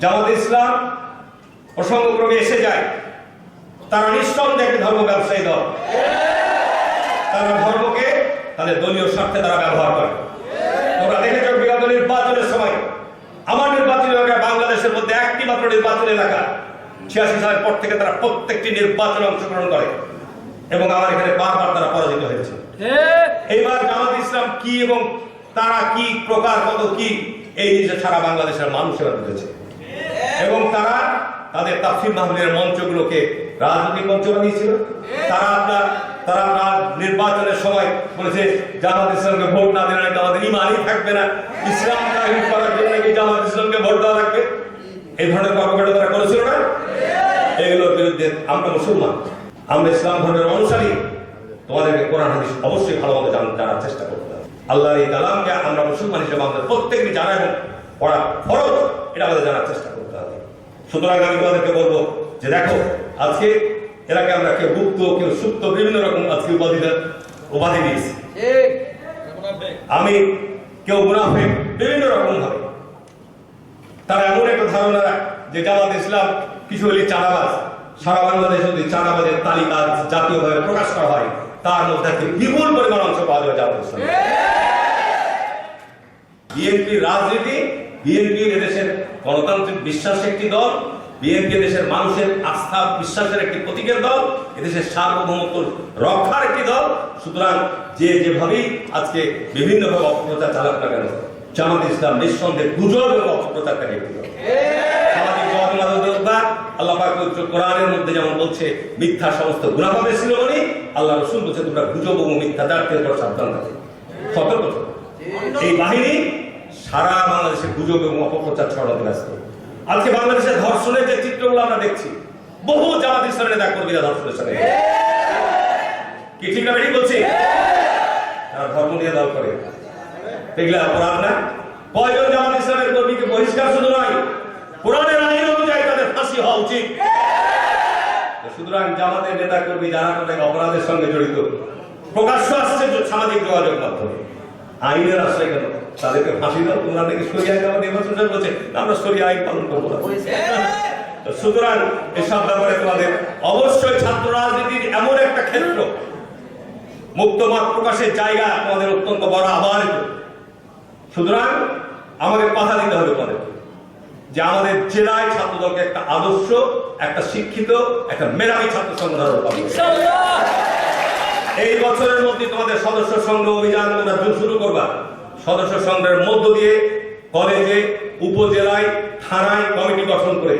জামাত ইসলাম প্রসঙ্গক্রমে এসে যায়। তারা নিঃসন্দেহে একটি ধর্ম ব্যবসায়ী দল। তারা ধর্মকে তাদের দলীয় স্বার্থে তারা ব্যবহার করে। তোমরা দেখেছ বিগত নির্বাচনের সময় আমার নির্বাচনী এলাকায় বাংলাদেশের মধ্যে একটি মাত্র নির্বাচনী এলাকা 86 সালের পর থেকে তারা প্রত্যেকটি নির্বাচনে অংশগ্রহণ করে এবং আমার এখানে বারবার তারা পরাজিত হয়েছে। এইবার জামাত ইসলাম কি এবং তারা কি প্রকার কত কি এই জিনিস সারা বাংলাদেশের মানুষেরা বুঝেছে এবং তারা তাদের তাফসীর মাহফিলের মঞ্চগুলোকে রাজনৈতিক মঞ্চ বানিয়েছিল। তারা নির্বাচনের সময় বলেছে জামাত ইসলামকে ভোট না দিলে নাকি আমাদের ইমানই থাকবে না, ইসলাম কায়েম করার জন্য নাকি জামাত ইসলামকে ভোট দেওয়া লাগবে। এই ধরনের কর্মকাণ্ড তারা করেছিল না। এগুলোর বিরুদ্ধে আমরা মুসলমান, আমরা ইসলাম ধর্মের অনুসারী, তোমাদেরকে কোরআন হাদিস অবশ্যই ভালো মতো জানার চেষ্টা করতে হবে। আল্লাহর এই কালামকে আমরা মুসলমান হিসেবে আমাদের প্রত্যেককে জানা এবং পড়া ফরজ, এটা আমাদের জানার চেষ্টা করতে হবে। সুতরাং আমি তোমাদেরকে বলবো যে দেখো, আজকে এলাকে আমরা কেউ গুপ্ত কেউ সুপ্ত বিভিন্ন রকম আজকে উপাধি দিয়েছি। আমি কেউ মুনাফিক বিভিন্ন রকম ভাবে তারা এমন একটা ধারণা যে জামাত ইসলাম কিছু হলে চাঁদাবাজ। সারা বাংলাদেশে যদি চাঁদাবাজের তালিকা জাতীয়ভাবে প্রকাশ করা হয় তার মধ্যে বিপুল পরিমাণ অংশ পাওয়া যাবে জামাত ইসলাম। বিএনপি রাজনীতি, বিএনপি এদেশের গণতান্ত্রিক বিশ্বাসের একটি দল, বিএনপি দেশের মানুষের আস্থা বিশ্বাসের একটি প্রতীকের দল, এদেশের সার্বভৌমত্ব রক্ষার একটি দল। সুতরাং যে যেভাবেই আজকে বিভিন্নভাবে অপপ্রচার চালাক না কেন, জামাত ইসলাম নিঃসন্দেহে গুজব এবং অপপ্রচারকারী একটি দল। সামাজিক যোগাযোগ আল্লাহ পাক কোরআনের মধ্যে যেমন বলছে মিথ্যা সমস্ত গুনাহ হবে শিরোমণি, আল্লাহ রাসূল বলছে তোমরা গুজব এবং মিথ্যাচার থেকে সাবধান থাকো, সতর্ক থাকো। এই বাহিনী সারা বাংলাদেশে গুজব এবং অপপ্রচার ছড়াতে ব্যস্ত। আজকে বাংলাদেশের ধর্ষণের যে চিত্রগুলো আমরা দেখছি, বহু জামাত ইসলামের নেতা কর্মীরা ধর্ষণের সাথে কি ঠিক না বেশি বলছি, তারা ধর্ম নিয়ে দল করে, দেখলে অপরাধ না? কয়জন জামাত ইসলামের কর্মীকে বহিষ্কার শুধু নয়, কোরআনের আইন অনুযায়ী তাদের ফাঁসি হওয়া উচিত। সুতরাং জামাতের নেতা কর্মী যারা অপরাধের সঙ্গে জড়িত প্রকাশ্য আসছে সামাজিক যোগাযোগ মাধ্যমে, আইনের আশ্রয় কেন তাদেরকে ফাঁসি দাও। তোমরা নাকি শরিয়া জামাত নির্বাচন বলছে আমরা শরিয়া আইন পালন করবো না। সুতরাং এসব ব্যাপারে তোমাদের অবশ্যই ছাত্র রাজনীতির এমন একটা ক্ষেত্র, মুক্ত মত প্রকাশের জায়গা তোমাদের অত্যন্ত বড় আহ্বান। সুতরাং আমাদের কথা দিতে হবে তোমাদেরকে যে আমাদের জেলায় ছাত্রদলকে একটা আদর্শ, একটা শিক্ষিত, একটা মেধাবী ছাত্র সংগঠন পাবে। এই বছরের মধ্যে তোমাদের সদস্য সংঘ অভিযান তোমরা শুরু করবা। সদস্য সংঘের মধ্য দিয়ে কলেজে, উপজেলায়, থানায় কমিটি গঠন করে